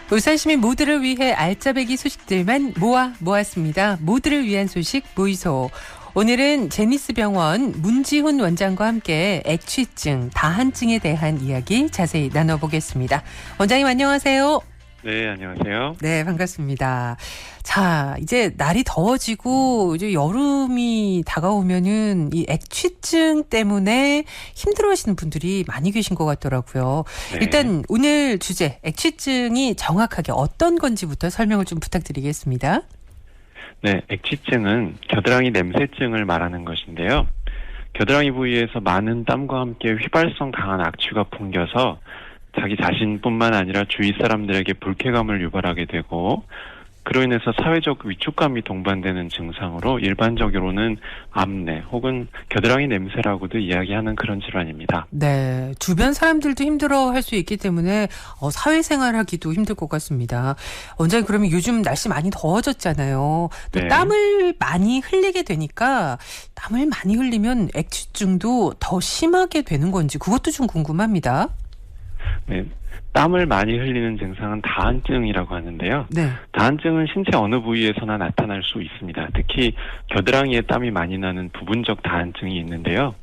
울산 시민 모두를 위해 알짜배기 소식들만 모았습니다. 모두를 위한 소식 모이소. 오늘은 제니스병원 문지훈 원장과 함께 액취증, 다한증에 대한 이야기 자세히 나눠보겠습니다. 원장님 안녕하세요. 네, 안녕하세요. 네, 반갑습니다. 자, 이제 날이 더워지고 이제 여름이 다가오면은 이 액취증 때문에 힘들어하시는 분들이 많이 계신 것 같더라고요. 네. 일단 오늘 주제 액취증이 정확하게 어떤 건지부터 설명을 좀 부탁드리겠습니다. 네, 액취증은 겨드랑이 냄새증을 말하는 것인데요. 겨드랑이 부위에서 많은 땀과 함께 휘발성 강한 악취가 풍겨서 자기 자신뿐만 아니라 주위 사람들에게 불쾌감을 유발하게 되고, 그로 인해서 사회적 위축감이 동반되는 증상으로 일반적으로는 암내 혹은 겨드랑이 냄새라고도 이야기하는 그런 질환입니다. 네, 주변 사람들도 힘들어할 수 있기 때문에 사회생활하기도 힘들 것 같습니다. 원장님, 그러면 요즘 날씨 많이 더워졌잖아요. 또 네. 땀을 많이 흘리게 되니까 땀을 많이 흘리면 액취증도 더 심하게 되는 건지 그것도 좀 궁금합니다. 네, 땀을 많이 흘리는 증상은 다한증이라고 하는데요. 네. 다한증은 신체 어느 부위에서나 나타날 수 있습니다. 특히 겨드랑이에 땀이 많이 나는 부분적 다한증이 있는데요.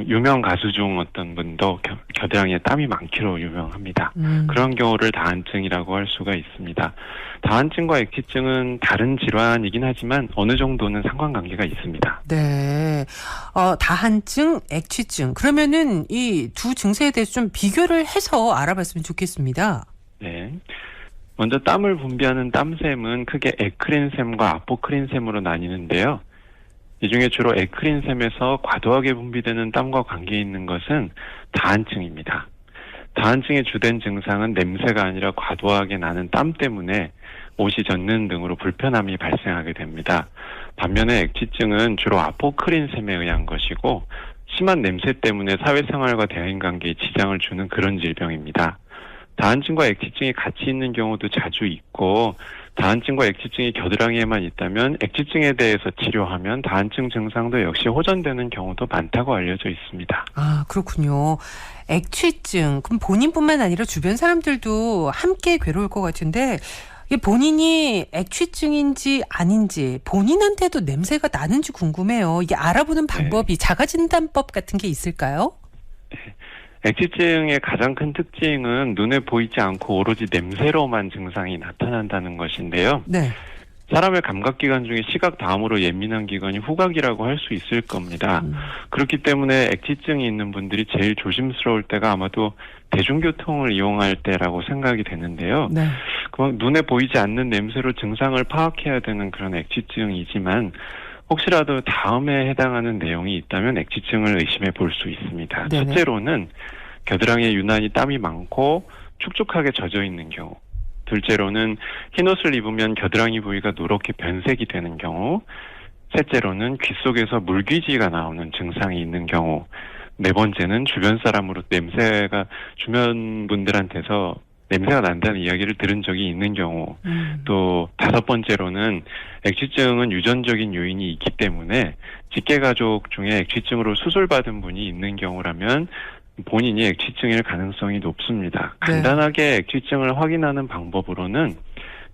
유명 가수 중 어떤 분도 겨드랑이에 땀이 많기로 유명합니다. 그런 경우를 다한증이라고 할 수가 있습니다. 다한증과 액취증은 다른 질환이긴 하지만 어느 정도는 상관관계가 있습니다. 네. 다한증, 액취증. 그러면은 이 두 증세에 대해서 좀 비교를 해서 알아봤으면 좋겠습니다. 네. 먼저 땀을 분비하는 땀샘은 크게 에크린샘과 아포크린샘으로 나뉘는데요. 이 중에 주로 에크린샘에서 과도하게 분비되는 땀과 관계 있는 것은 다한증입니다. 다한증의 주된 증상은 냄새가 아니라 과도하게 나는 땀 때문에 옷이 젖는 등으로 불편함이 발생하게 됩니다. 반면에 액취증은 주로 아포크린샘에 의한 것이고 심한 냄새 때문에 사회생활과 대인관계에 지장을 주는 그런 질병입니다. 다한증과 액취증이 같이 있는 경우도 자주 있고, 다한증과 액취증이 겨드랑이에만 있다면 액취증에 대해서 치료하면 다한증 증상도 역시 호전되는 경우도 많다고 알려져 있습니다. 아, 그렇군요. 액취증, 그럼 본인뿐만 아니라 주변 사람들도 함께 괴로울 것 같은데, 이게 본인이 액취증인지 아닌지, 본인한테도 냄새가 나는지 궁금해요. 이게 알아보는 방법이 자가진단법 같은 게 있을까요? 액취증의 가장 큰 특징은 눈에 보이지 않고 오로지 냄새로만 증상이 나타난다는 것인데요. 네. 사람의 감각기관 중에 시각 다음으로 예민한 기관이 후각이라고 할 수 있을 겁니다. 그렇기 때문에 액취증이 있는 분들이 제일 조심스러울 때가 아마도 대중교통을 이용할 때라고 생각이 되는데요. 네. 눈에 보이지 않는 냄새로 증상을 파악해야 되는 그런 액취증이지만 혹시라도 다음에 해당하는 내용이 있다면 액취증을 의심해 볼 수 있습니다. 네네. 첫째로는 겨드랑이에 유난히 땀이 많고 축축하게 젖어 있는 경우. 둘째로는 흰옷을 입으면 겨드랑이 부위가 노랗게 변색이 되는 경우. 셋째로는 귀 속에서 물귀지가 나오는 증상이 있는 경우. 네 번째는 주변 사람으로 주변 분들한테서 냄새가 난다는 이야기를 들은 적이 있는 경우. 또 다섯 번째로는 액취증은 유전적인 요인이 있기 때문에 직계가족 중에 액취증으로 수술받은 분이 있는 경우라면 본인이 액취증일 가능성이 높습니다. 네. 간단하게 액취증을 확인하는 방법으로는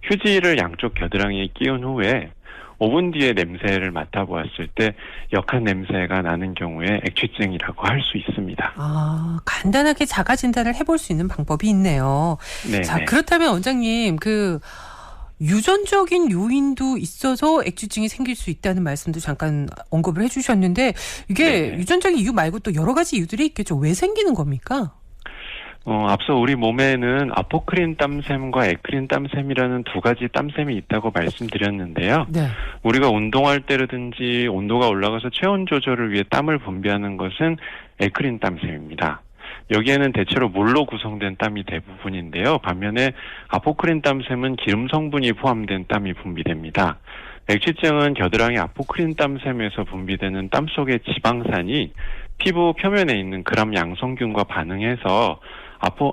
휴지를 양쪽 겨드랑이에 끼운 후에 5분 뒤에 냄새를 맡아보았을 때 역한 냄새가 나는 경우에 액취증이라고 할 수 있습니다. 아, 간단하게 자가진단을 해볼 수 있는 방법이 있네요. 네. 자, 그렇다면 원장님, 유전적인 요인도 있어서 액취증이 생길 수 있다는 말씀도 잠깐 언급을 해주셨는데 이게 네. 유전적인 이유 말고 또 여러 가지 이유들이 있겠죠. 왜 생기는 겁니까? 앞서 우리 몸에는 아포크린 땀샘과 에크린 땀샘이라는 두 가지 땀샘이 있다고 말씀드렸는데요. 네. 우리가 운동할 때라든지 온도가 올라가서 체온 조절을 위해 땀을 분비하는 것은 에크린 땀샘입니다. 여기에는 대체로 물로 구성된 땀이 대부분인데요. 반면에 아포크린 땀샘은 기름 성분이 포함된 땀이 분비됩니다. 액취증은 겨드랑이 아포크린 땀샘에서 분비되는 땀 속의 지방산이 피부 표면에 있는 그람 양성균과 반응해서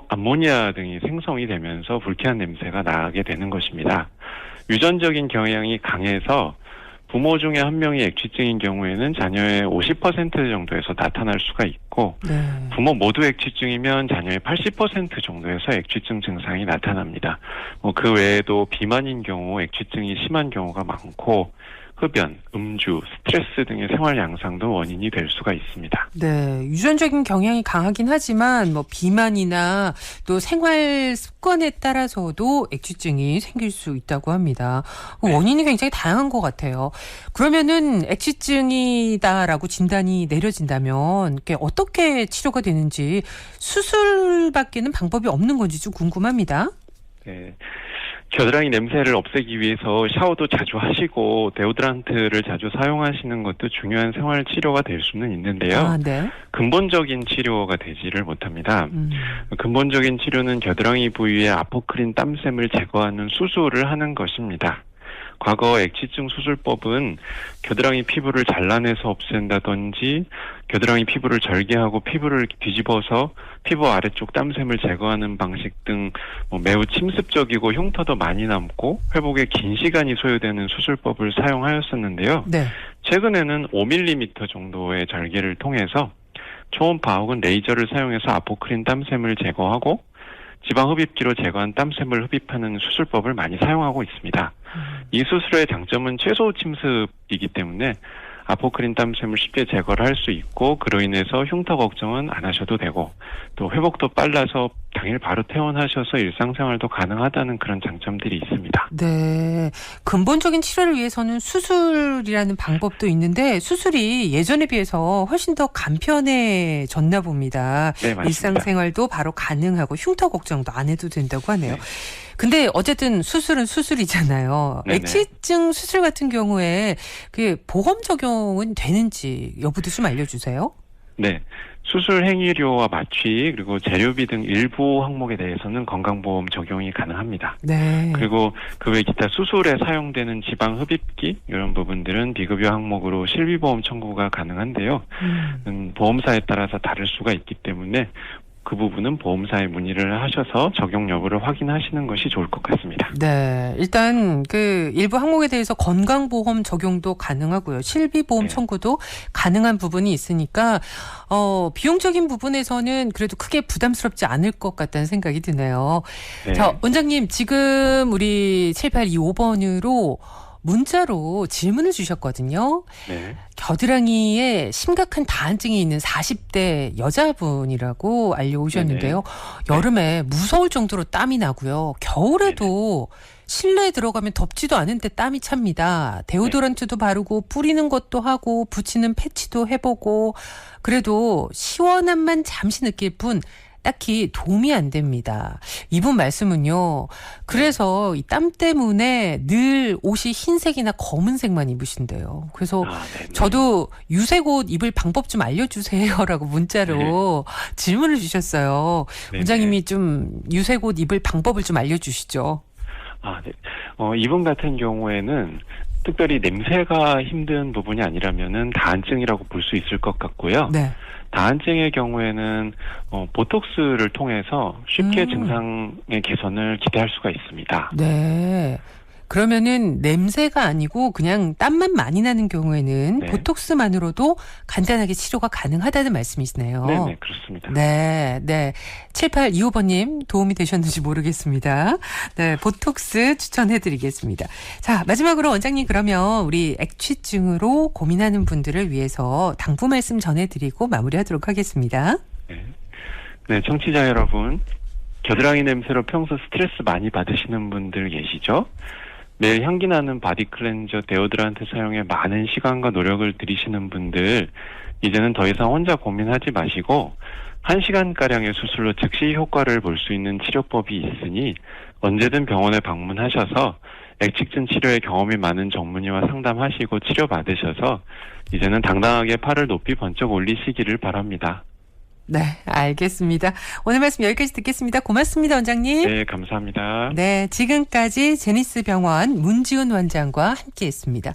암모니아 등이 생성이 되면서 불쾌한 냄새가 나게 되는 것입니다. 유전적인 경향이 강해서 부모 중에 한 명이 액취증인 경우에는 자녀의 50% 정도에서 나타날 수가 있고 네. 부모 모두 액취증이면 자녀의 80% 정도에서 액취증 증상이 나타납니다. 그 외에도 비만인 경우 액취증이 심한 경우가 많고 흡연, 음주, 스트레스 등의 생활 양상도 원인이 될 수가 있습니다. 네, 유전적인 경향이 강하긴 하지만 뭐 비만이나 또 생활 습관에 따라서도 액취증이 생길 수 있다고 합니다. 네. 원인이 굉장히 다양한 것 같아요. 그러면은 액취증이다라고 진단이 내려진다면 이게 어떻게 치료가 되는지 수술밖에는 방법이 없는 건지 좀 궁금합니다. 네. 겨드랑이 냄새를 없애기 위해서 샤워도 자주 하시고 데오드란트를 자주 사용하시는 것도 중요한 생활 치료가 될 수는 있는데요. 아, 네. 근본적인 치료가 되지를 못합니다. 근본적인 치료는 겨드랑이 부위의 아포크린 땀샘을 제거하는 수술을 하는 것입니다. 과거 액취증 수술법은 겨드랑이 피부를 잘라내서 없앤다든지 겨드랑이 피부를 절개하고 피부를 뒤집어서 피부 아래쪽 땀샘을 제거하는 방식 등 매우 침습적이고 흉터도 많이 남고 회복에 긴 시간이 소요되는 수술법을 사용하였었는데요. 네. 최근에는 5mm 정도의 절개를 통해서 초음파 혹은 레이저를 사용해서 아포크린 땀샘을 제거하고 지방 흡입기로 제거한 땀샘을 흡입하는 수술법을 많이 사용하고 있습니다. 이 수술의 장점은 최소 침습이기 때문에 아포크린 땀샘을 쉽게 제거를 할 수 있고 그로 인해서 흉터 걱정은 안 하셔도 되고 또 회복도 빨라서 당일 바로 퇴원하셔서 일상생활도 가능하다는 그런 장점들이 있습니다. 네. 근본적인 치료를 위해서는 수술이라는 방법도 있는데 수술이 예전에 비해서 훨씬 더 간편해졌나 봅니다. 네, 맞습니다. 일상생활도 바로 가능하고 흉터 걱정도 안 해도 된다고 하네요. 네. 근데 어쨌든 수술은 수술이잖아요. 네네. 액취증 수술 같은 경우에 그 보험 적용은 되는지 여부도 좀 알려주세요. 네. 수술 행위료와 마취 그리고 재료비 등 일부 항목에 대해서는 건강보험 적용이 가능합니다. 네. 그리고 그 외 기타 수술에 사용되는 지방 흡입기 이런 부분들은 비급여 항목으로 실비보험 청구가 가능한데요. 보험사에 따라서 다를 수가 있기 때문에 그 부분은 보험사에 문의를 하셔서 적용 여부를 확인하시는 것이 좋을 것 같습니다. 네. 일단 그 일부 항목에 대해서 건강보험 적용도 가능하고요. 실비보험 네. 청구도 가능한 부분이 있으니까 비용적인 부분에서는 그래도 크게 부담스럽지 않을 것 같다는 생각이 드네요. 네. 자, 원장님 지금 우리 7825번으로 문자로 질문을 주셨거든요. 네. 겨드랑이에 심각한 다한증이 있는 40대 여자분이라고 알려오셨는데요. 여름에 무서울 정도로 땀이 나고요. 겨울에도 실내에 들어가면 덥지도 않은데 땀이 찹니다. 데오도란트도 바르고 뿌리는 것도 하고 붙이는 패치도 해보고 그래도 시원함만 잠시 느낄 뿐 딱히 도움이 안 됩니다. 이분 말씀은요. 그래서 이 땀 때문에 늘 옷이 흰색이나 검은색만 입으신대요. 그래서 저도 유색 옷 입을 방법 좀 알려주세요라고 문자로 질문을 주셨어요. 네네. 원장님이 좀 유색 옷 입을 방법을 좀 알려주시죠. 네. 이분 같은 경우에는 특별히 냄새가 힘든 부분이 아니라면은 다한증이라고 볼 수 있을 것 같고요. 네. 다한증의 경우에는 보톡스를 통해서 쉽게 증상의 개선을 기대할 수가 있습니다. 네. 그러면은 냄새가 아니고 그냥 땀만 많이 나는 경우에는 네. 보톡스만으로도 간단하게 치료가 가능하다는 말씀이시네요. 네, 그렇습니다. 네, 네. 7825번님 도움이 되셨는지 모르겠습니다. 네, 보톡스 추천해드리겠습니다. 자, 마지막으로 원장님 그러면 우리 액취증으로 고민하는 분들을 위해서 당부 말씀 전해드리고 마무리하도록 하겠습니다. 네, 청취자 여러분. 겨드랑이 냄새로 평소 스트레스 많이 받으시는 분들 계시죠? 매일 향기 나는 바디 클렌저 데오드란트 사용에 많은 시간과 노력을 들이시는 분들 이제는 더 이상 혼자 고민하지 마시고 1시간가량의 수술로 즉시 효과를 볼 수 있는 치료법이 있으니 언제든 병원에 방문하셔서 액취증 치료에 경험이 많은 전문의와 상담하시고 치료받으셔서 이제는 당당하게 팔을 높이 번쩍 올리시기를 바랍니다. 네, 알겠습니다. 오늘 말씀 여기까지 듣겠습니다. 고맙습니다, 원장님. 네, 감사합니다. 네, 지금까지 제니스 병원 문지훈 원장과 함께했습니다.